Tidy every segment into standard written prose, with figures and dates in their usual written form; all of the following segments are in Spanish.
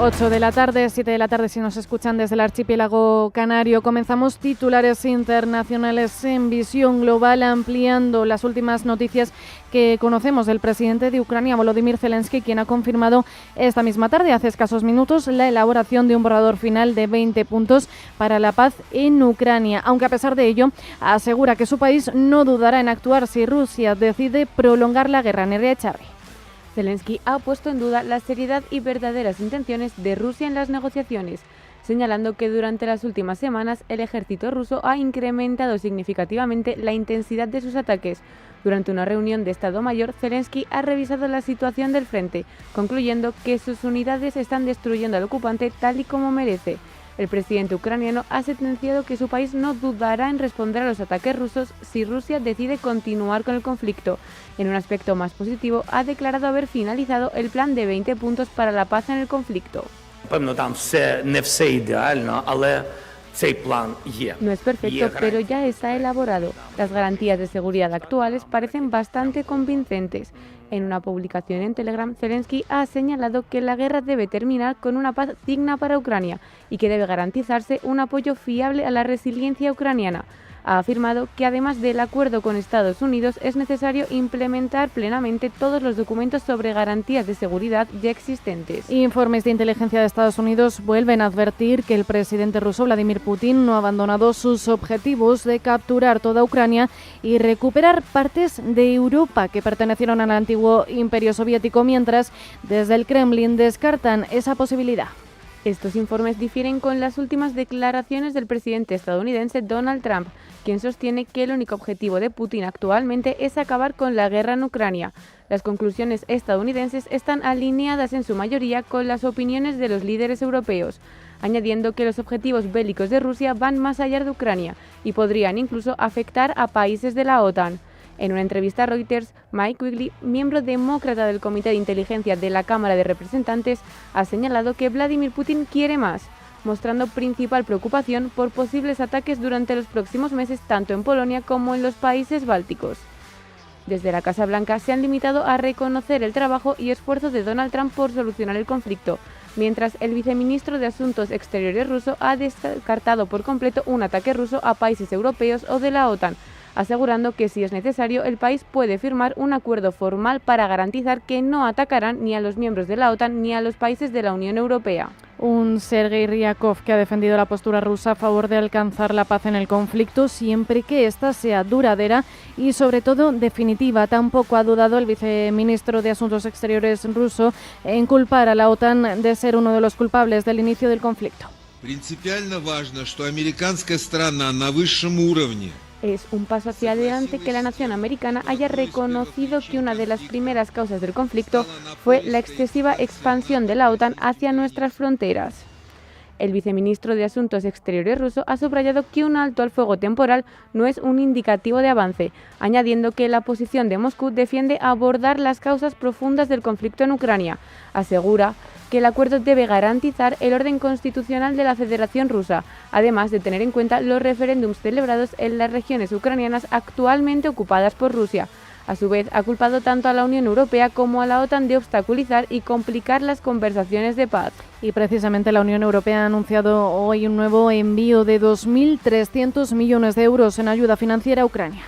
8 de la tarde, 7 de la tarde si nos escuchan desde el archipiélago canario. Comenzamos titulares internacionales en visión global, ampliando las últimas noticias que conocemos del presidente de Ucrania, Volodymyr Zelensky, quien ha confirmado esta misma tarde, hace escasos minutos, la elaboración de un borrador final de 20 puntos para la paz en Ucrania. Aunque a pesar de ello, asegura que su país no dudará en actuar si Rusia decide prolongar la guerra. Nerea Echarri. Zelensky ha puesto en duda la seriedad y verdaderas intenciones de Rusia en las negociaciones, señalando que durante las últimas semanas el ejército ruso ha incrementado significativamente la intensidad de sus ataques. Durante una reunión de Estado Mayor, Zelensky ha revisado la situación del frente, concluyendo que sus unidades están destruyendo al ocupante tal y como merece. El presidente ucraniano ha sentenciado que su país no dudará en responder a los ataques rusos si Rusia decide continuar con el conflicto. En un aspecto más positivo, ha declarado haber finalizado el plan de 20 puntos para la paz en el conflicto. No es perfecto, pero ya está elaborado. Las garantías de seguridad actuales parecen bastante convincentes. En una publicación en Telegram, Zelensky ha señalado que la guerra debe terminar con una paz digna para Ucrania y que debe garantizarse un apoyo fiable a la resiliencia ucraniana. Ha afirmado que además del acuerdo con Estados Unidos es necesario implementar plenamente todos los documentos sobre garantías de seguridad ya existentes. Informes de inteligencia de Estados Unidos vuelven a advertir que el presidente ruso Vladimir Putin no ha abandonado sus objetivos de capturar toda Ucrania y recuperar partes de Europa que pertenecieron al antiguo imperio soviético, mientras desde el Kremlin descartan esa posibilidad. Estos informes difieren con las últimas declaraciones del presidente estadounidense Donald Trump, quien sostiene que el único objetivo de Putin actualmente es acabar con la guerra en Ucrania. Las conclusiones estadounidenses están alineadas en su mayoría con las opiniones de los líderes europeos, añadiendo que los objetivos bélicos de Rusia van más allá de Ucrania y podrían incluso afectar a países de la OTAN. En una entrevista a Reuters, Mike Quigley, miembro demócrata del Comité de Inteligencia de la Cámara de Representantes, ha señalado que Vladimir Putin quiere más, mostrando principal preocupación por posibles ataques durante los próximos meses tanto en Polonia como en los países bálticos. Desde la Casa Blanca se han limitado a reconocer el trabajo y esfuerzos de Donald Trump por solucionar el conflicto, mientras el viceministro de Asuntos Exteriores ruso ha descartado por completo un ataque ruso a países europeos o de la OTAN, asegurando que si es necesario el país puede firmar un acuerdo formal para garantizar que no atacarán ni a los miembros de la OTAN ni a los países de la Unión Europea. Un Sergei Ryakov que ha defendido la postura rusa a favor de alcanzar la paz en el conflicto siempre que ésta sea duradera y sobre todo definitiva. Tampoco ha dudado el viceministro de Asuntos Exteriores ruso en culpar a la OTAN de ser uno de los culpables del inicio del conflicto. Принципиально важно, что американская страна на высшем уровне. Es un paso hacia adelante que la nación americana haya reconocido que una de las primeras causas del conflicto fue la excesiva expansión de la OTAN hacia nuestras fronteras. El viceministro de Asuntos Exteriores ruso ha subrayado que un alto al fuego temporal no es un indicativo de avance, añadiendo que la posición de Moscú defiende abordar las causas profundas del conflicto en Ucrania. Asegura que el acuerdo debe garantizar el orden constitucional de la Federación Rusa, además de tener en cuenta los referéndums celebrados en las regiones ucranianas actualmente ocupadas por Rusia. A su vez, ha culpado tanto a la Unión Europea como a la OTAN de obstaculizar y complicar las conversaciones de paz. Y precisamente la Unión Europea ha anunciado hoy un nuevo envío de 2.300 millones de euros en ayuda financiera a Ucrania.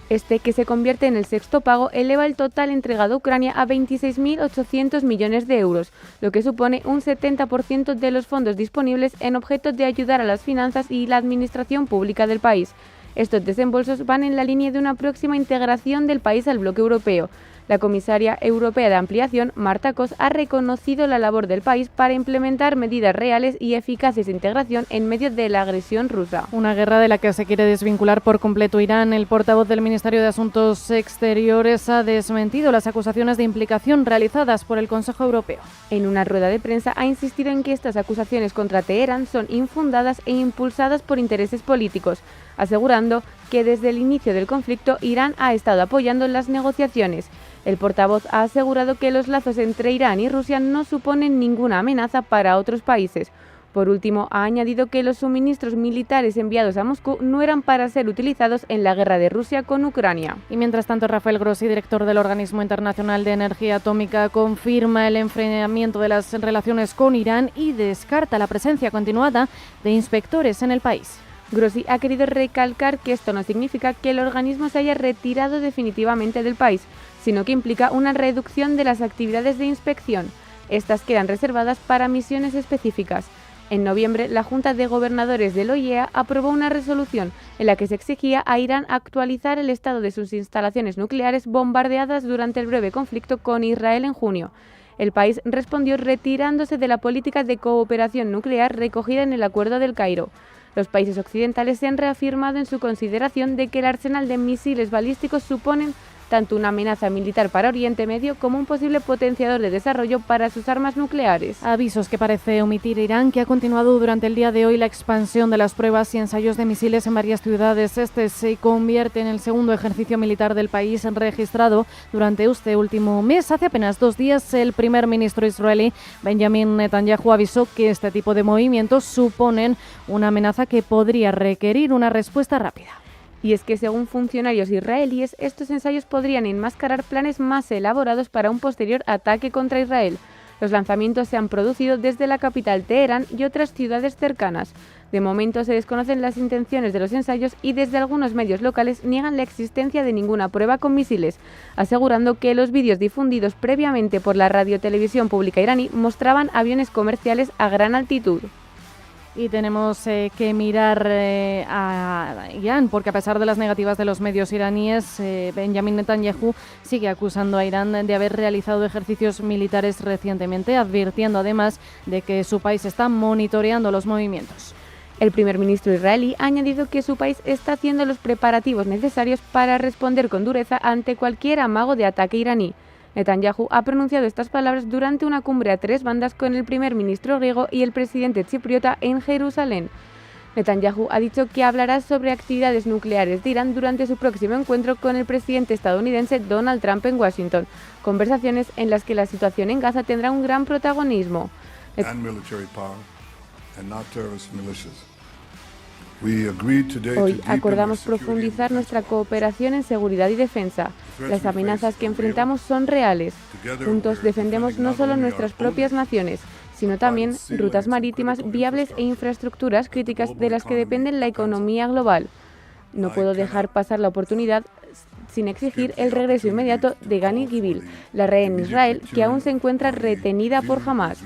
Este, que se convierte en el sexto pago, eleva el total entregado a Ucrania a 26.800 millones de euros, lo que supone un 70% de los fondos disponibles en objeto de ayudar a las finanzas y la administración pública del país. Estos desembolsos van en la línea de una próxima integración del país al bloque europeo. La comisaria europea de ampliación, Marta Kos, ha reconocido la labor del país para implementar medidas reales y eficaces de integración en medio de la agresión rusa. Una guerra de la que se quiere desvincular por completo Irán. El portavoz del Ministerio de Asuntos Exteriores ha desmentido las acusaciones de implicación realizadas por el Consejo Europeo. En una rueda de prensa ha insistido en que estas acusaciones contra Teherán son infundadas e impulsadas por intereses políticos, asegurando que desde el inicio del conflicto Irán ha estado apoyando las negociaciones. El portavoz ha asegurado que los lazos entre Irán y Rusia no suponen ninguna amenaza para otros países. Por último, ha añadido que los suministros militares enviados a Moscú no eran para ser utilizados en la guerra de Rusia con Ucrania. Y mientras tanto, Rafael Grossi, director del Organismo Internacional de Energía Atómica, confirma el enfriamiento de las relaciones con Irán y descarta la presencia continuada de inspectores en el país. Grossi ha querido recalcar que esto no significa que el organismo se haya retirado definitivamente del país, sino que implica una reducción de las actividades de inspección. Estas quedan reservadas para misiones específicas. En noviembre, la Junta de Gobernadores de la OIEA aprobó una resolución en la que se exigía a Irán actualizar el estado de sus instalaciones nucleares bombardeadas durante el breve conflicto con Israel en junio. El país respondió retirándose de la política de cooperación nuclear recogida en el Acuerdo del Cairo. Los países occidentales se han reafirmado en su consideración de que el arsenal de misiles balísticos suponen tanto una amenaza militar para Oriente Medio como un posible potenciador de desarrollo para sus armas nucleares. Avisos que parece omitir Irán, que ha continuado durante el día de hoy la expansión de las pruebas y ensayos de misiles en varias ciudades. Este se convierte en el segundo ejercicio militar del país registrado durante este último mes. Hace apenas 2 días, el primer ministro israelí, Benjamin Netanyahu, avisó que este tipo de movimientos suponen una amenaza que podría requerir una respuesta rápida. Y es que, según funcionarios israelíes, estos ensayos podrían enmascarar planes más elaborados para un posterior ataque contra Israel. Los lanzamientos se han producido desde la capital Teherán y otras ciudades cercanas. De momento se desconocen las intenciones de los ensayos y desde algunos medios locales niegan la existencia de ninguna prueba con misiles, asegurando que los vídeos difundidos previamente por la radiotelevisión pública iraní mostraban aviones comerciales a gran altitud. Y tenemos que mirar a Irán, porque a pesar de las negativas de los medios iraníes, Benjamin Netanyahu sigue acusando a Irán de haber realizado ejercicios militares recientemente, advirtiendo además de que su país está monitoreando los movimientos. El primer ministro israelí ha añadido que su país está haciendo los preparativos necesarios para responder con dureza ante cualquier amago de ataque iraní. Netanyahu ha pronunciado estas palabras durante una cumbre a 3 bandas con el primer ministro griego y el presidente chipriota en Jerusalén. Netanyahu ha dicho que hablará sobre actividades nucleares de Irán durante su próximo encuentro con el presidente estadounidense Donald Trump en Washington, conversaciones en las que la situación en Gaza tendrá un gran protagonismo. Hoy acordamos profundizar nuestra cooperación en seguridad y defensa. Las amenazas que enfrentamos son reales. Juntos defendemos no solo nuestras propias naciones, sino también rutas marítimas viables e infraestructuras críticas de las que depende la economía global. No puedo dejar pasar la oportunidad sin exigir el regreso inmediato de Gani Givil, la rehén en Israel, que aún se encuentra retenida por Hamás.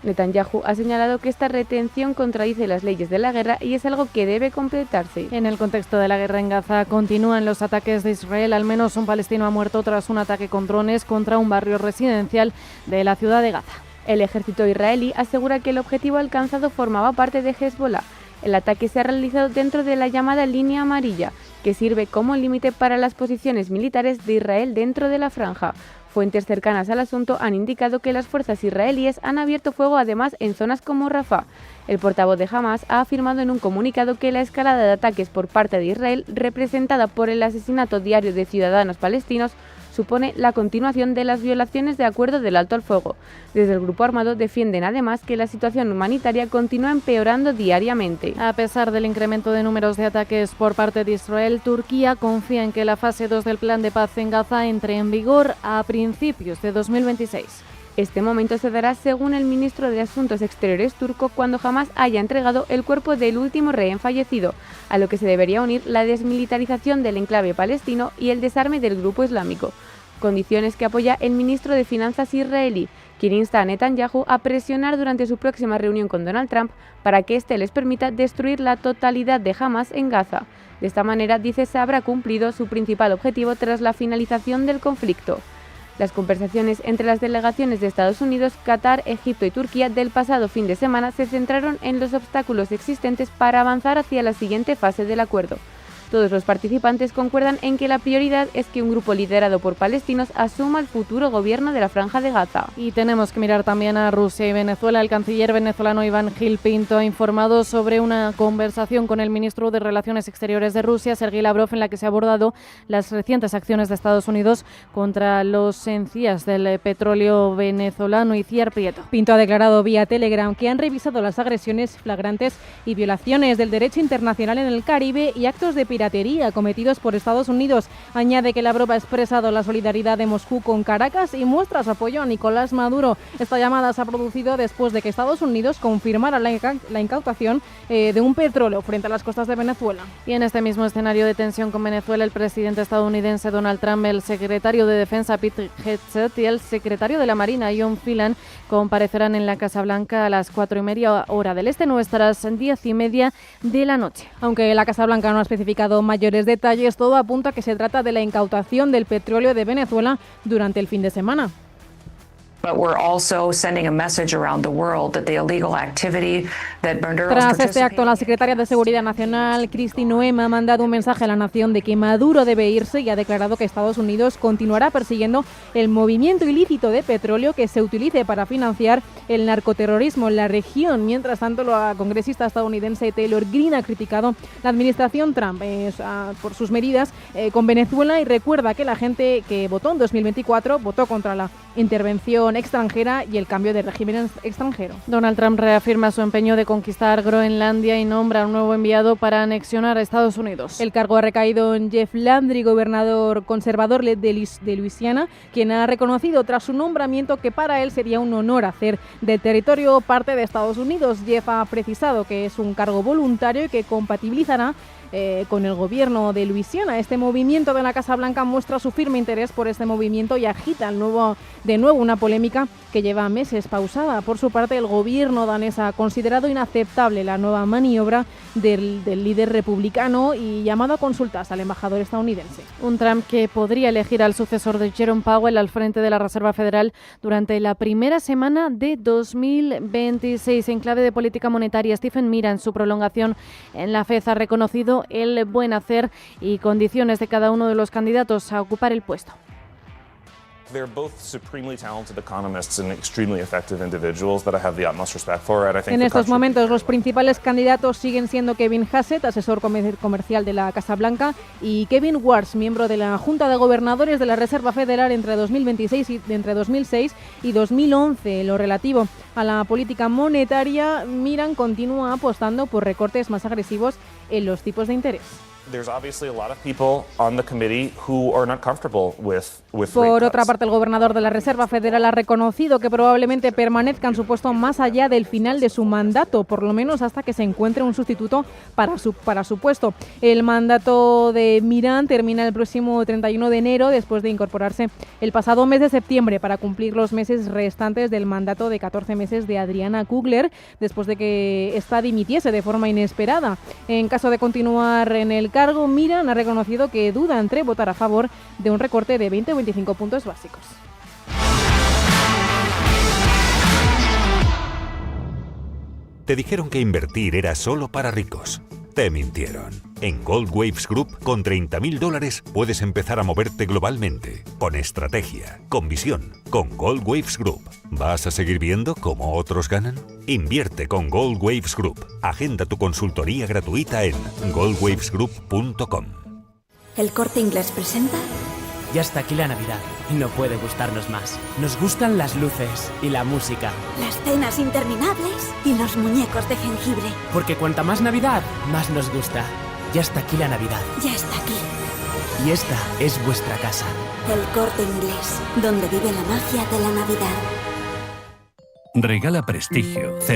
Netanyahu ha señalado que esta retención contradice las leyes de la guerra y es algo que debe completarse. En el contexto de la guerra en Gaza continúan los ataques de Israel. Al menos un palestino ha muerto tras un ataque con drones contra un barrio residencial de la ciudad de Gaza. El ejército israelí asegura que el objetivo alcanzado formaba parte de Hezbollah. El ataque se ha realizado dentro de la llamada línea amarilla, que sirve como límite para las posiciones militares de Israel dentro de la franja. Fuentes cercanas al asunto han indicado que las fuerzas israelíes han abierto fuego además en zonas como Rafah. El portavoz de Hamás ha afirmado en un comunicado que la escalada de ataques por parte de Israel, representada por el asesinato diario de ciudadanos palestinos, supone la continuación de las violaciones de acuerdo del alto al fuego. Desde el grupo armado defienden además que la situación humanitaria continúa empeorando diariamente. A pesar del incremento de números de ataques por parte de Israel, Turquía confía en que la fase 2 del plan de paz en Gaza entre en vigor a principios de 2026. Este momento se dará según el ministro de Asuntos Exteriores turco cuando Hamás haya entregado el cuerpo del último rehén fallecido, a lo que se debería unir la desmilitarización del enclave palestino y el desarme del grupo islámico, condiciones que apoya el ministro de Finanzas israelí, quien insta a Netanyahu a presionar durante su próxima reunión con Donald Trump para que éste les permita destruir la totalidad de Hamás en Gaza. De esta manera, dice, se habrá cumplido su principal objetivo tras la finalización del conflicto. Las conversaciones entre las delegaciones de Estados Unidos, Qatar, Egipto y Turquía del pasado fin de semana se centraron en los obstáculos existentes para avanzar hacia la siguiente fase del acuerdo. Todos los participantes concuerdan en que la prioridad es que un grupo liderado por palestinos asuma el futuro gobierno de la Franja de Gaza. Y tenemos que mirar también a Rusia y Venezuela. El canciller venezolano Iván Gil Pinto ha informado sobre una conversación con el ministro de Relaciones Exteriores de Rusia, Sergei Lavrov, en la que se ha abordado las recientes acciones de Estados Unidos contra los encías del petróleo venezolano. Iciar Prieto. Pinto ha declarado vía Telegram que han revisado las agresiones flagrantes y violaciones del derecho internacional en el Caribe y actos de piratería cometidos por Estados Unidos. Añade que Lavrov ha expresado la solidaridad de Moscú con Caracas y muestra su apoyo a Nicolás Maduro. Esta llamada se ha producido después de que Estados Unidos confirmara la incautación de un petróleo frente a las costas de Venezuela. Y en este mismo escenario de tensión con Venezuela, el presidente estadounidense Donald Trump, el secretario de Defensa Pete Hegseth y el secretario de la Marina John Phelan comparecerán en la Casa Blanca a las 4:30 hora del este, nuestras 10:30 de la noche. Aunque la Casa Blanca no ha especificado mayores detalles, todo apunta a que se trata de la incautación del petróleo de Venezuela durante el fin de semana. Tras este acto, la secretaria de Seguridad Nacional, Kristi Noem, ha mandado un mensaje a la nación de que Maduro debe irse y ha declarado que Estados Unidos continuará persiguiendo el movimiento ilícito de petróleo que se utilice para financiar el narcoterrorismo en la región. Mientras tanto, la congresista estadounidense Taylor Greene ha criticado la administración Trump por sus medidas con Venezuela y recuerda que la gente que votó en 2024 votó contra la intervención extranjera y el cambio de régimen extranjero. Donald Trump reafirma su empeño de conquistar Groenlandia y nombra un nuevo enviado para anexionar a Estados Unidos. El cargo ha recaído en Jeff Landry, gobernador conservador de Luisiana, quien ha reconocido tras su nombramiento que para él sería un honor hacer del territorio parte de Estados Unidos. Jeff ha precisado que es un cargo voluntario y que compatibilizará con el gobierno de Luisiana. Este movimiento de la Casa Blanca muestra su firme interés por este movimiento y agita de nuevo una polémica que lleva meses pausada. Por su parte, el gobierno danés ha considerado inaceptable la nueva maniobra del líder republicano y llamado a consultas al embajador estadounidense. Un Trump que podría elegir al sucesor de Jerome Powell al frente de la Reserva Federal durante la primera semana de 2026. En clave de política monetaria, Stephen Mira, en su prolongación en la FED, ha reconocido el buen hacer y condiciones de cada uno de los candidatos a ocupar el puesto. They're both supremely talented economists and extremely effective individuals that I have the utmost respect for. And I think en estos momentos los principales candidatos siguen siendo Kevin Hassett, asesor comercial de la Casa Blanca, y Kevin Warsh, miembro de la Junta de Gobernadores de la Reserva Federal entre 2006 y 2011. En lo relativo a la política monetaria, Miran continúa apostando por recortes más agresivos en los tipos de interés. There's obviously a lot of people on the committee who are not comfortable with Por otra parte, el gobernador de la Reserva Federal ha reconocido que probablemente permanezca en su puesto más allá del final de su mandato, por lo menos hasta que se encuentre un sustituto para su puesto. El mandato de Miran termina el próximo 31 de enero, después de incorporarse el pasado mes de septiembre para cumplir los meses restantes del mandato de 14 meses de Adriana Kugler, después de que ésta dimitiese de forma inesperada. En caso de continuar en el cargo, Miran ha reconocido que duda entre votar a favor de un recorte de 20 o 25 puntos básicos. Te dijeron que invertir era solo para ricos. Te mintieron. En Gold Waves Group, con $30.000 puedes empezar a moverte globalmente, con estrategia, con visión, con Gold Waves Group. ¿Vas a seguir viendo cómo otros ganan? Invierte con Gold Waves Group. Agenda tu consultoría gratuita en goldwavesgroup.com. El Corte Inglés presenta... Ya está aquí la Navidad y no puede gustarnos más. Nos gustan las luces y la música. Las cenas interminables y los muñecos de jengibre. Porque cuanta más Navidad, más nos gusta. Ya está aquí la Navidad. Ya está aquí. Y esta es vuestra casa. El Corte Inglés, donde vive la magia de la Navidad. Regala prestigio.